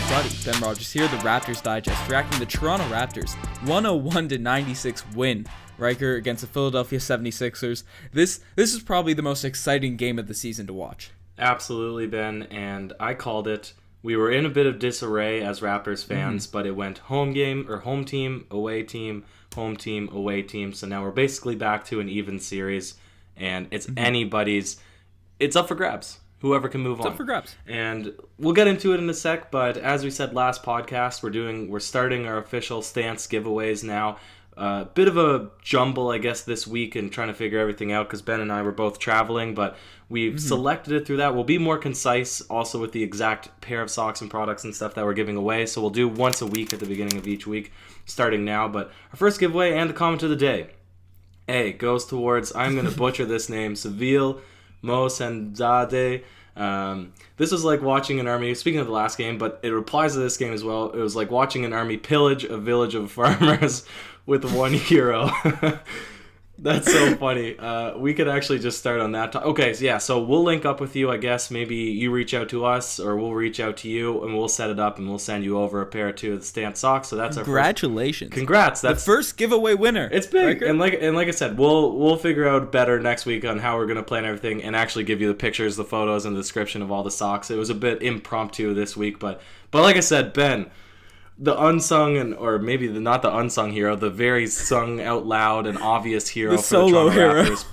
everybody, Ben Rogers here, the Raptors Digest, reacting to the Toronto Raptors 101-96 win. Ryker against the Philadelphia 76ers. This is probably the most exciting game of the season to watch. Absolutely, Ben, and I called it. We were in a bit of disarray as Raptors fans, but it went home team, away team, home team, away team. So now we're basically back to an even series, and it's anybody's. It's up for grabs. Whoever can move on. It's up for grabs. And we'll get into it in a sec, but as we said last podcast, we're starting our official stance giveaways now. Bit of a jumble, I guess, this week and trying to figure everything out because Ben and I were both traveling, but we've selected it through that. We'll be more concise also with the exact pair of socks and products and stuff that we're giving away, so we'll do once a week at the beginning of each week, starting now. But our first giveaway and the comment of the day, A, goes towards, I'm going to butcher this name, Seville Mosendade. This was like watching an army, speaking of the last game, but it applies to this game as well. It was like watching an army pillage a village of farmers with €1. That's so funny. We could actually just start on that. Okay, so we'll link up with you, I guess. Maybe you reach out to us or we'll reach out to you and we'll set it up and we'll send you over a pair or two of the Stance socks. So that's Congratulations. Congrats. That's the first giveaway winner. It's big. And like I said, we'll figure out better next week on how we're going to plan everything and actually give you the pictures, the photos, and the description of all the socks. It was a bit impromptu this week, but like I said, Ben, the unsung or maybe not the unsung hero, the very sung out loud and obvious hero, the solo hero. Raptors.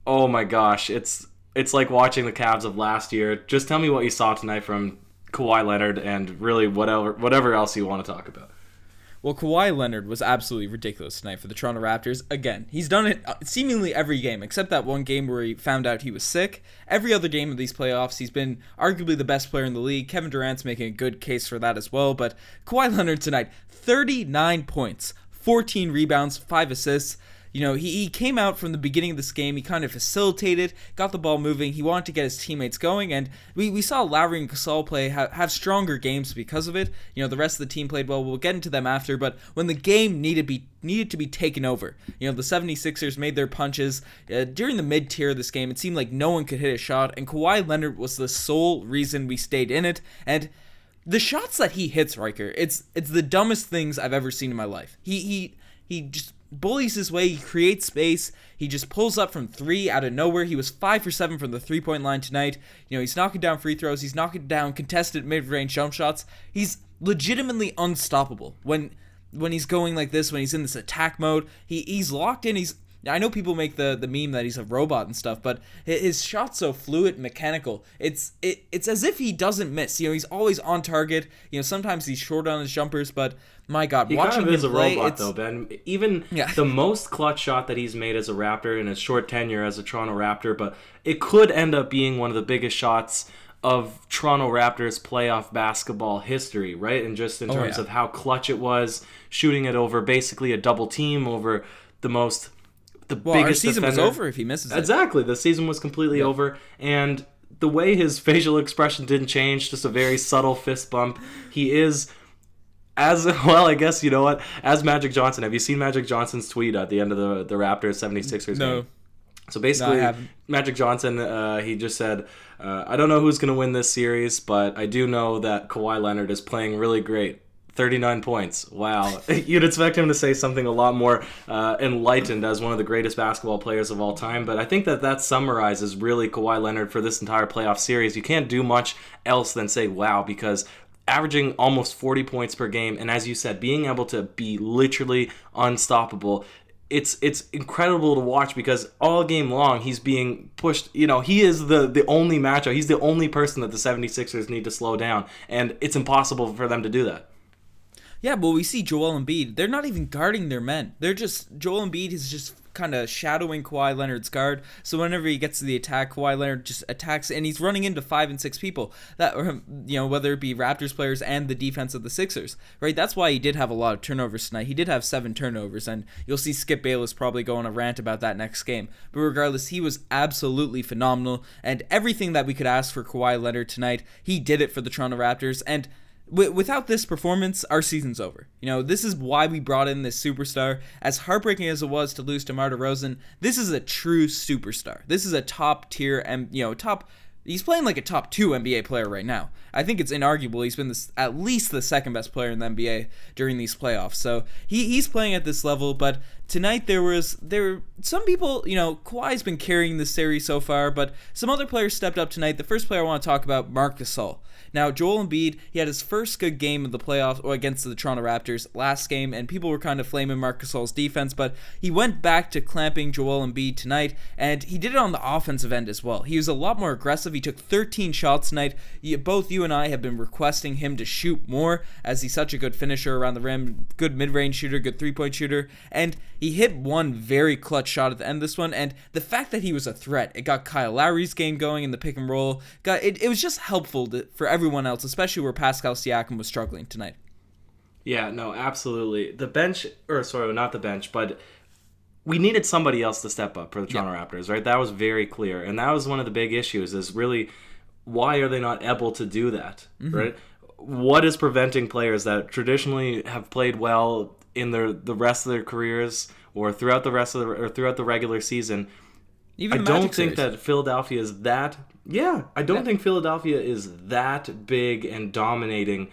Oh my gosh, it's like watching the Cavs of last year. Just tell me what you saw tonight from Kawhi Leonard and really whatever else you want to talk about. Well, Kawhi Leonard was absolutely ridiculous tonight for the Toronto Raptors. Again, he's done it seemingly every game, except that one game where he found out he was sick. Every other game of these playoffs, he's been arguably the best player in the league. Kevin Durant's making a good case for that as well. But Kawhi Leonard tonight, 39 points, 14 rebounds, 5 assists. You know, he came out from the beginning of this game. He kind of facilitated, got the ball moving. He wanted to get his teammates going, and we saw Lowry and Gasol play have stronger games because of it. You know, the rest of the team played well. We'll get into them after, but when the game needed to be taken over, you know, the 76ers made their punches. During the mid-tier of this game, it seemed like no one could hit a shot, and Kawhi Leonard was the sole reason we stayed in it. And the shots that he hits, Ryker, it's the dumbest things I've ever seen in my life. He just bullies his way, he creates space, he just pulls up from three out of nowhere. He was 5 for 7 from the three-point line tonight. You know, he's knocking down free throws, he's knocking down contested mid-range jump shots. He's legitimately unstoppable when he's going like this, when he's in this attack mode. He's locked in. I know people make the meme that he's a robot and stuff, but his shot's so fluid and mechanical. It's as if he doesn't miss. You know, he's always on target. You know, sometimes he's short on his jumpers, but my God, he watching kind of is him a play, robot though, Ben. Even the most clutch shot that he's made as a Raptor in his short tenure as a Toronto Raptor, but it could end up being one of the biggest shots of Toronto Raptors playoff basketball history, right? And just in terms of how clutch it was, shooting it over basically a double team over the biggest our season defender. Was over if he misses it. Exactly. The season was completely over, and the way his facial expression didn't change, just a very subtle fist bump. He is as well, I guess, you know what, as Magic Johnson. Have you seen Magic Johnson's tweet at the end of the Raptors 76ers game? So basically, Magic Johnson, he just said, I don't know who's going to win this series, but I do know that Kawhi Leonard is playing really great. 39 points. Wow. You'd expect him to say something a lot more enlightened as one of the greatest basketball players of all time, but I think that summarizes really Kawhi Leonard for this entire playoff series. You can't do much else than say wow, because averaging almost 40 points per game, and as you said, being able to be literally unstoppable, it's incredible to watch because all game long he's being pushed. You know, he is the only matchup. He's the only person that the 76ers need to slow down, and it's impossible for them to do that. Yeah, but we see Joel Embiid. They're not even guarding their men. Joel Embiid is just kind of shadowing Kawhi Leonard's guard. So whenever he gets to the attack, Kawhi Leonard just attacks, and he's running into 5 and 6 people. That, you know, whether it be Raptors players and the defense of the Sixers, right? That's why he did have a lot of turnovers tonight. He did have 7 turnovers, and you'll see Skip Bayless probably go on a rant about that next game. But regardless, he was absolutely phenomenal, and everything that we could ask for Kawhi Leonard tonight, he did it for the Toronto Raptors, and without this performance, our season's over. You know, this is why we brought in this superstar. As heartbreaking as it was to lose DeMar DeRozan, this is a true superstar. This is a top tier and, you know, top He's playing like a top 2 NBA player right now. I think it's inarguable. He's been at least the second best player in the NBA during these playoffs. So he's playing at this level. But tonight there were some people, Kawhi's been carrying this series so far, but some other players stepped up tonight. The first player I want to talk about, Marc Gasol. Now, Joel Embiid, he had his first good game of the playoffs against the Toronto Raptors last game, and people were kind of flaming Marc Gasol's defense, but he went back to clamping Joel Embiid tonight, and he did it on the offensive end as well. He was a lot more aggressive. He took 13 shots tonight. Both you and I have been requesting him to shoot more, as he's such a good finisher around the rim, good mid-range shooter, good three-point shooter, and he hit one very clutch shot at the end of this one, and the fact that he was a threat, it got Kyle Lowry's game going in the pick and roll. It was just helpful for everyone else, especially where Pascal Siakam was struggling tonight. Yeah, no, absolutely. The bench, or sorry, not the bench, but we needed somebody else to step up for the Toronto Raptors, right? That was very clear, and that was one of the big issues, is really, why are they not able to do that, right? What is preventing players that traditionally have played well in the rest of their careers or throughout the regular season? Even I don't think that Philadelphia is that. Yeah, I don't think Philadelphia is that big and dominating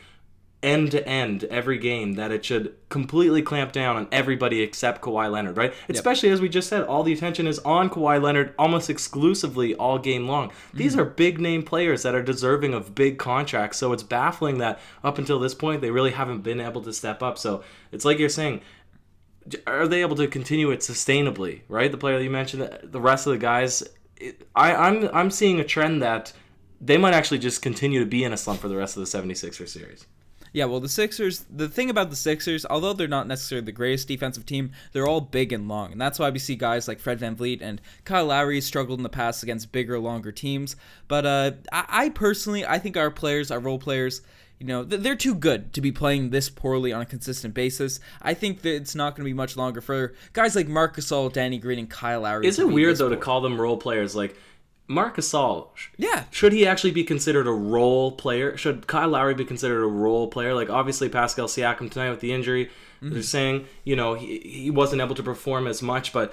end to end every game that it should completely clamp down on everybody except Kawhi Leonard, right? Especially as we just said, all the attention is on Kawhi Leonard almost exclusively all game long. These are big name players that are deserving of big contracts, so it's baffling that up until this point they really haven't been able to step up. So it's like you're saying, are they able to continue it sustainably, right? The player that you mentioned, the rest of the guys, I'm seeing a trend that they might actually just continue to be in a slump for the rest of the 76ers series. Yeah, well, the thing about the Sixers, although they're not necessarily the greatest defensive team, they're all big and long. And that's why we see guys like Fred VanVleet and Kyle Lowry struggled in the past against bigger, longer teams. But I personally think our players, our role players, they're too good to be playing this poorly on a consistent basis. I think that it's not going to be much longer for guys like Marc Gasol, Danny Green, and Kyle Lowry. Is it weird, though, to call them role players? Like, Marc Gasol, yeah, should he actually be considered a role player? Should Kyle Lowry be considered a role player? Like, obviously, Pascal Siakam tonight with the injury, they're saying, he wasn't able to perform as much, but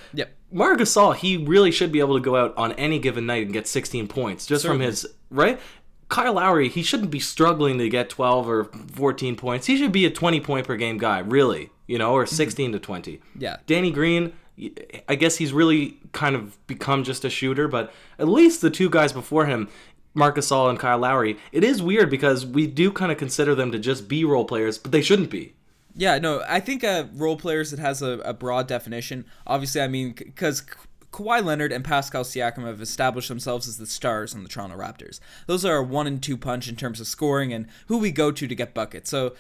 Marc Gasol, he really should be able to go out on any given night and get 16 points just from his, right? Kyle Lowry, he shouldn't be struggling to get 12 or 14 points. He should be a 20-point per game guy, really, or 16 to 20. Yeah. Danny Green, I guess he's really kind of become just a shooter, but at least the two guys before him, Marc Gasol and Kyle Lowry, it is weird because we do kind of consider them to just be role players, but they shouldn't be. Yeah, no, I think role players, it has a broad definition. Obviously, I mean, because Kawhi Leonard and Pascal Siakam have established themselves as the stars in the Toronto Raptors. Those are a 1-2 punch in terms of scoring and who we go to get buckets. So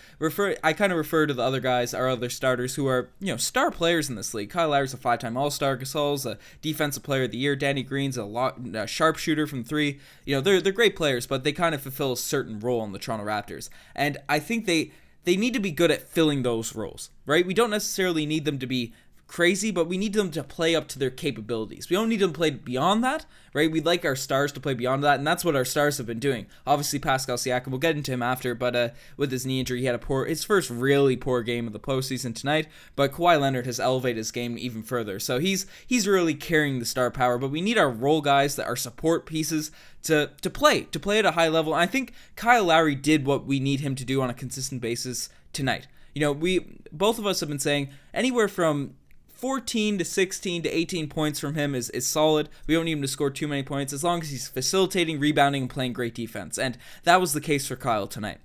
I kind of refer to the other guys, our other starters, who are star players in this league. Kyle Lowry's a 5-time All-Star. Gasol's a Defensive Player of the Year. Danny Green's a sharpshooter from three. They're great players, but they kind of fulfill a certain role in the Toronto Raptors. And I think they need to be good at filling those roles, right? We don't necessarily need them to be crazy, but we need them to play up to their capabilities. We don't need them to play beyond that, right? We'd like our stars to play beyond that, and that's what our stars have been doing. Obviously, Pascal Siakam, we'll get into him after, but with his knee injury, he had his first really poor game of the postseason tonight, but Kawhi Leonard has elevated his game even further, so he's really carrying the star power, but we need our role guys, that are support pieces, to play at a high level. And I think Kyle Lowry did what we need him to do on a consistent basis tonight. Both of us have been saying anywhere from 14 to 16 to 18 points from him is solid. We don't need him to score too many points as long as he's facilitating, rebounding, and playing great defense. And that was the case for Kyle tonight.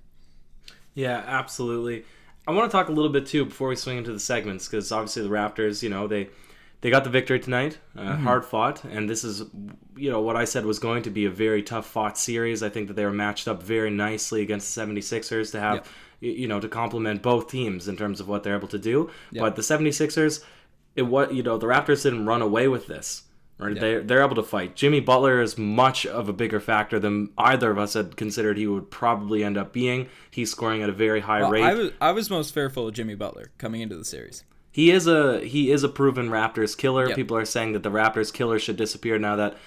Yeah, absolutely. I want to talk a little bit, too, before we swing into the segments, because obviously the Raptors, they got the victory tonight, hard fought, and this is, what I said was going to be a very tough fought series. I think that they were matched up very nicely against the 76ers to have, to complement both teams in terms of what they're able to do. But the 76ers, the Raptors didn't run away with this. Right? They're able to fight. Jimmy Butler is much of a bigger factor than either of us had considered he would probably end up being. He's scoring at a very high rate. I was most fearful of Jimmy Butler coming into the series. He is a proven Raptors killer. Yep. People are saying that the Raptors killer should disappear now that,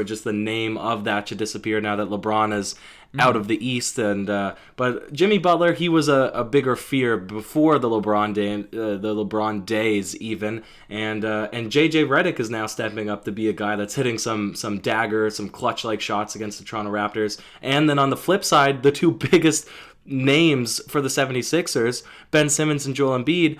just the name of that should disappear now that LeBron is out of the East. And but Jimmy Butler, he was a bigger fear before the LeBron days even. And JJ Redick is now stepping up to be a guy that's hitting some dagger, some clutch like shots against the Toronto Raptors. And then on the flip side, the two biggest names for the 76ers, Ben Simmons and Joel Embiid,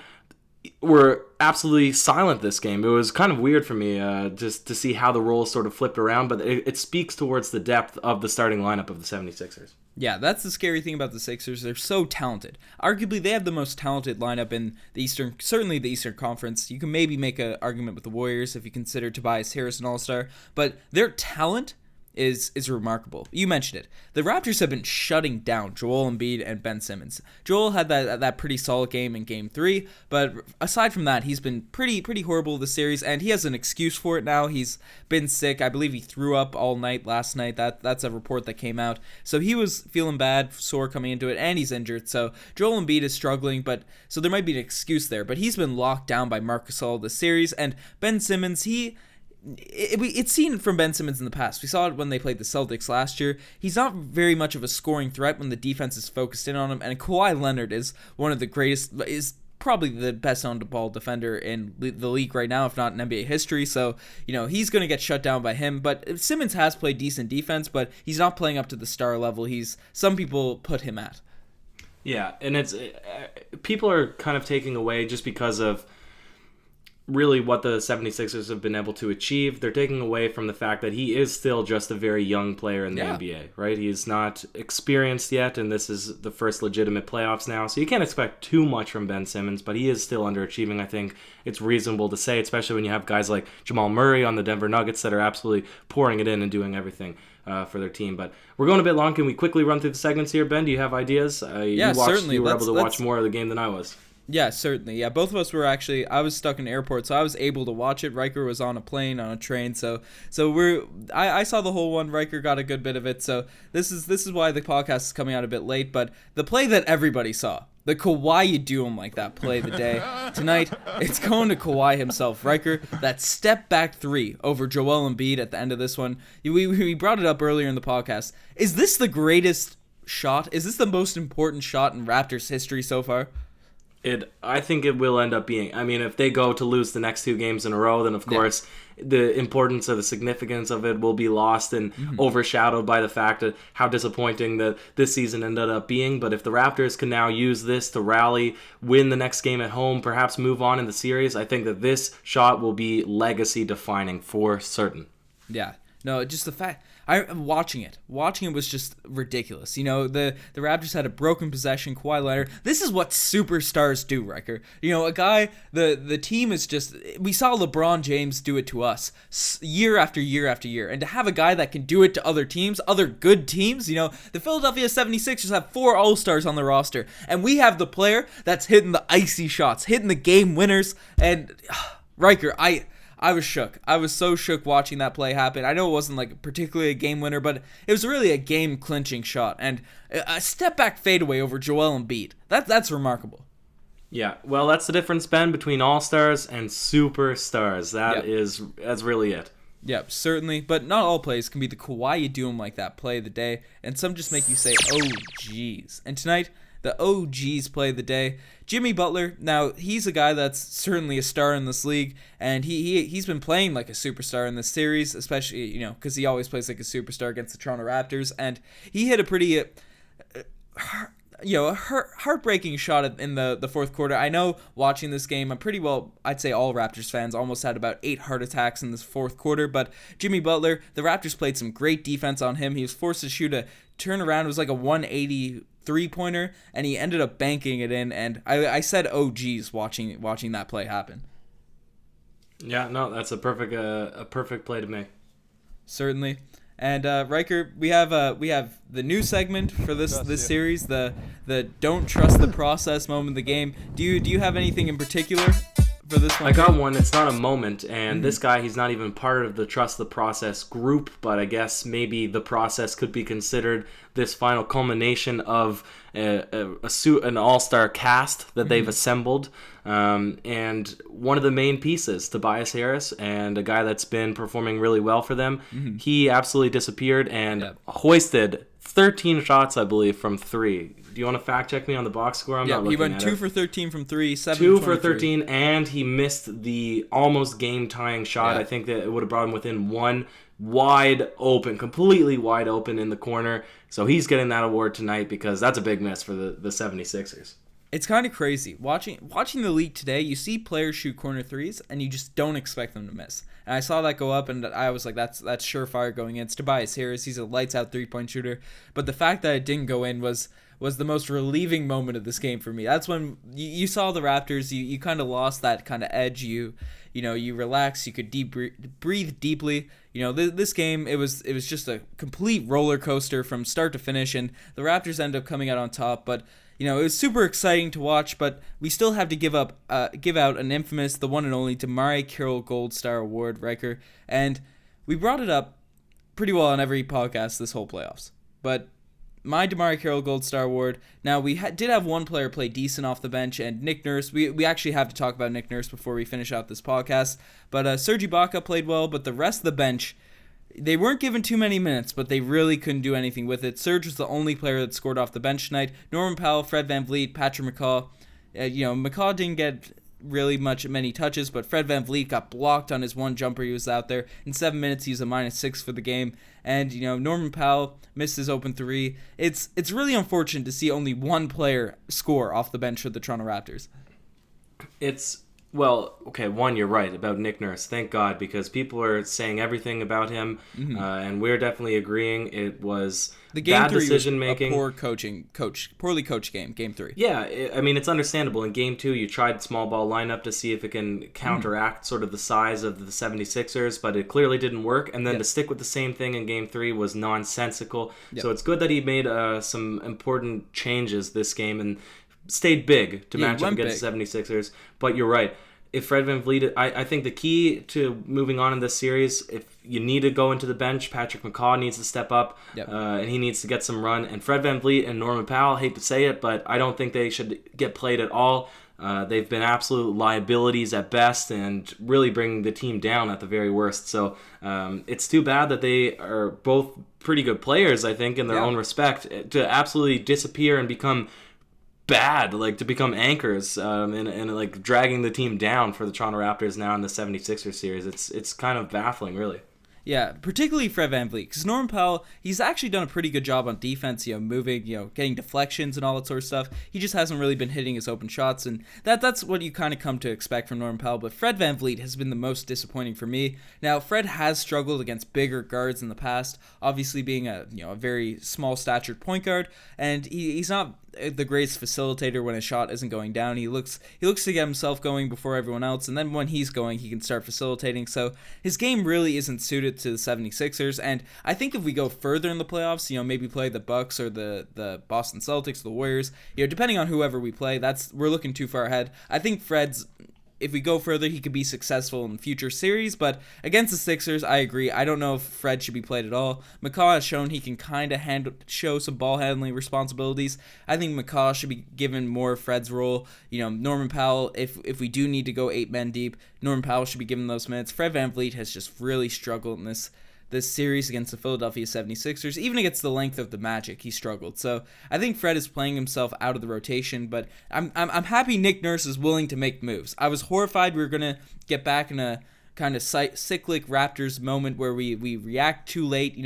were absolutely silent this game. It was kind of weird for me just to see how the roles sort of flipped around, but it speaks towards the depth of the starting lineup of the 76ers. Yeah, that's the scary thing about the Sixers. They're so talented. Arguably, they have the most talented lineup in the Eastern, certainly the Eastern Conference. You can maybe make an argument with the Warriors if you consider Tobias Harris an all-star, but their talent is remarkable. You mentioned it. The Raptors have been shutting down Joel Embiid and Ben Simmons. Joel had that pretty solid game in Game 3, but aside from that, he's been pretty horrible this series, and he has an excuse for it now. He's been sick. I believe he threw up all night last night. That's a report that came out. So he was feeling bad, sore coming into it, and he's injured. So Joel Embiid is struggling, so there might be an excuse there, but he's been locked down by Marc Gasol this series, and Ben Simmons, it's seen from Ben Simmons in the past. We saw it when they played the Celtics last year. He's not very much of a scoring threat when the defense is focused in on him, and Kawhi Leonard is one of the greatest, is probably the best on-the-ball defender in the league right now, if not in NBA history. So, he's going to get shut down by him. But Simmons has played decent defense, but he's not playing up to the star level some people put him at. Yeah, and people are kind of taking away just because of really what the 76ers have been able to achieve. They're taking away from the fact that he is still just a very young player in the NBA, right? He's not experienced yet, and this is the first legitimate playoffs now, so you can't expect too much from Ben Simmons, but he is still underachieving. I think it's reasonable to say, especially when you have guys like Jamal Murray on the Denver Nuggets that are absolutely pouring it in and doing everything for their team. But we're going a bit long. Can we quickly run through the segments here, Ben? Do you have ideas? Certainly. You were able to watch more of the game than I was. Yeah, certainly. Yeah, both of us were actually. I was stuck in an airport, so I was able to watch it. Riker was on a plane, on a train, so I saw the whole one. Riker got a good bit of it, so this is why the podcast is coming out a bit late. But the play that everybody saw, the Kawhi you do him like that play of the day tonight, it's going to Kawhi himself. Riker, that step back three over Joel Embiid at the end of this one. We brought it up earlier in the podcast. Is this the greatest shot? Is this the most important shot in Raptors history so far? I think it will end up being. I mean, if they go to lose the next two games in a row, then of course the importance or the significance of it will be lost and overshadowed by the fact of how disappointing that this season ended up being. But if the Raptors can now use this to rally, win the next game at home, perhaps move on in the series, I think that this shot will be legacy defining for certain. Yeah. No, just the fact I'm watching it. Watching it was just ridiculous. The Raptors had a broken possession. Kawhi Leonard. This is what superstars do, Riker. A guy. The team is just. We saw LeBron James do it to us year after year after year, and to have a guy that can do it to other teams, other good teams. The Philadelphia 76ers have 4 All-Stars on the roster, and we have the player that's hitting the icy shots, hitting the game winners, and Riker. I was shook. I was so shook watching that play happen. I know it wasn't like particularly a game winner, but it was really a game clinching shot and a step back fadeaway over Joel Embiid. That's remarkable. Yeah, well, that's the difference, Ben, between all-stars and superstars. That's really it. Yep, certainly, but not all plays can be the Kawhi you do him like that play of the day, and some just make you say, oh, geez. And tonight, the oh, geez play of the day, Jimmy Butler. Now, he's a guy that's certainly a star in this league, and he's been playing like a superstar in this series, especially, because he always plays like a superstar against the Toronto Raptors, and he hit a pretty... a heartbreaking shot in the fourth quarter. I know watching this game, I'd say all Raptors fans almost had about 8 heart attacks in this fourth quarter, but Jimmy Butler, the Raptors played some great defense on him. He was forced to shoot a turnaround. It was like a 180 3-pointer, and he ended up banking it in, and I said, oh geez, watching that play happen. Yeah, no, that's a perfect play to make. Certainly. And Riker, we have the new segment for this series, the don't trust the process moment of the game. Do you have anything in particular for this one? I got one. It's not a moment, and this guy, he's not even part of the Trust the Process group, but I guess maybe the process could be considered this final culmination of an all-star cast that they've assembled, and one of the main pieces, Tobias Harris, and a guy that's been performing really well for them. He absolutely disappeared and hoisted 13 shots, I believe, from 3. Do you want to fact check me on the box score? I'm not looking at it. He went 2 for 13 from 3, 7 2 for 13, and he missed the almost game-tying shot. I think that it would have brought him within one, wide open, completely wide open in the corner. So he's getting that award tonight because that's a big miss for the 76ers. It's kind of crazy. Watching the league today, you see players shoot corner threes, and you just don't expect them to miss. And I saw that go up, and I was like, that's surefire going in. It's Tobias Harris. He's a lights-out three-point shooter. But the fact that it didn't go in was the most relieving moment of this game for me. That's when you saw the Raptors. You kind of lost that kind of edge. You relax. You could breathe deeply. This game, it was just a complete roller coaster from start to finish, and the Raptors end up coming out on top. But it was super exciting to watch, but we still have to give out an infamous, the one and only DeMarre Carroll Gold Star Award, Riker. And we brought it up pretty well on every podcast this whole playoffs. But my DeMarre Carroll Gold Star Award, now we did have one player play decent off the bench, and Nick Nurse, we actually have to talk about Nick Nurse before we finish out this podcast. But Serge Ibaka played well, but the rest of the bench, they weren't given too many minutes, but they really couldn't do anything with it. Serge was the only player that scored off the bench tonight. Norman Powell, Fred VanVleet, Patrick McCaw. McCaw didn't get really many touches, but Fred VanVleet got blocked on his one jumper. He was out there. In 7 minutes, he was a -6 for the game. And, Norman Powell missed his open 3. It's really unfortunate to see only one player score off the bench for the Toronto Raptors. Well, okay, one, you're right about Nick Nurse. Thank God, because people are saying everything about him, and we're definitely agreeing. It was the game bad 3 decision-making. Was a poorly coached game 3. Yeah, it's understandable. In Game 2, you tried small ball lineup to see if it can counteract sort of the size of the 76ers, but it clearly didn't work. And then to stick with the same thing in Game 3 was nonsensical. Yep. So it's good that he made some important changes this game and stayed big to match up against the 76ers. But you're right. If Fred VanVleet, I think the key to moving on in this series, if you need to go into the bench, Patrick McCaw needs to step up, and he needs to get some run. And Fred VanVleet and Norman Powell, hate to say it, but I don't think they should get played at all. They've been absolute liabilities at best and really bring the team down at the very worst. So it's too bad that they are both pretty good players, I think, in their own respect, to absolutely disappear and become bad, to become anchors and dragging the team down for the Toronto Raptors now in the 76ers series. It's kind of baffling, really. Yeah, particularly Fred VanVleet, because Norman Powell, he's actually done a pretty good job on defense, moving, getting deflections and all that sort of stuff. He just hasn't really been hitting his open shots, and that's what you kind of come to expect from Norman Powell. But Fred VanVleet has been the most disappointing for me. Now, Fred has struggled against bigger guards in the past, obviously being a very small-statured point guard, and he's not the greatest facilitator when a shot isn't going down. He looks to get himself going before everyone else, and then when he's going, he can start facilitating. So his game really isn't suited to the 76ers, and I think if we go further in the playoffs, maybe play the Bucks or the Boston Celtics, the Warriors, depending on whoever we play, we're looking too far ahead. I think if we go further, he could be successful in future series, but against the Sixers, I agree. I don't know if Fred should be played at all. McCaw has shown he can kind of show some ball handling responsibilities. I think McCaw should be given more of Fred's role. Norman Powell, if we do need to go 8 men deep, Norman Powell should be given those minutes. Fred VanVleet has just really struggled in this series against the Philadelphia 76ers. Even against the length of the Magic, he struggled. So I think Fred is playing himself out of the rotation, but I'm happy Nick Nurse is willing to make moves. I was horrified we were going to get back in a kind of cyclic Raptors moment where we react too late.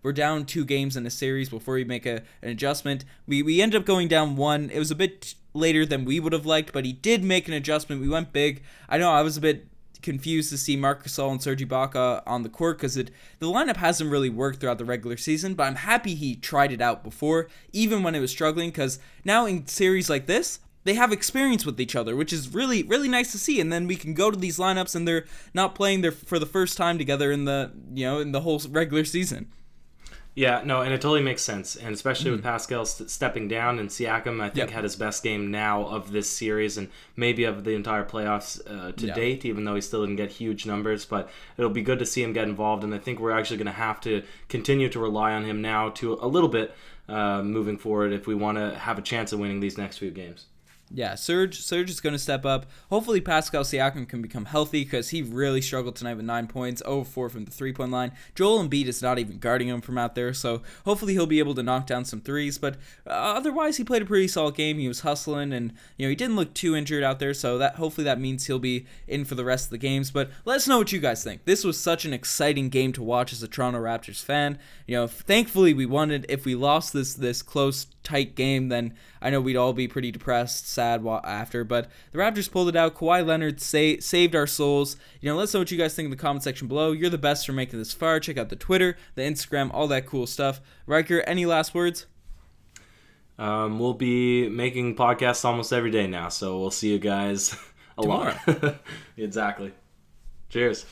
We're down 2 games in a series before we make an adjustment. We ended up going down 1. It was a bit later than we would have liked, but he did make an adjustment. We went big. I know I was a bit confused to see Marc Gasol and Serge Ibaka on the court because the lineup hasn't really worked throughout the regular season, but I'm happy he tried it out before, even when it was struggling, because now in series like this, they have experience with each other, which is really, really nice to see, and then we can go to these lineups and they're not playing for the first time together in the whole regular season. Yeah, no, and it totally makes sense, and especially with Pascal stepping down, and Siakam, I think, had his best game now of this series, and maybe of the entire playoffs to date, even though he still didn't get huge numbers, but it'll be good to see him get involved, and I think we're actually going to have to continue to rely on him now to a little bit moving forward if we want to have a chance of winning these next few games. Yeah, Serge is going to step up. Hopefully Pascal Siakam can become healthy because he really struggled tonight with 9 points, 0 4 from the three-point line. Joel Embiid is not even guarding him from out there, so hopefully he'll be able to knock down some threes. But otherwise, he played a pretty solid game. He was hustling, and he didn't look too injured out there, so hopefully that means he'll be in for the rest of the games. But let us know what you guys think. This was such an exciting game to watch as a Toronto Raptors fan. Thankfully we won it. If we lost this close, tight game, then I know we'd all be pretty depressed, sad after, but the Raptors pulled it out. Kawhi Leonard saved our souls. Let's know what you guys think in the comment section below. You're the best for making this far. Check out the Twitter, the Instagram, all that cool stuff. Ryker, any last words? We'll be making podcasts almost every day now, so we'll see you guys a lot. Exactly. Cheers.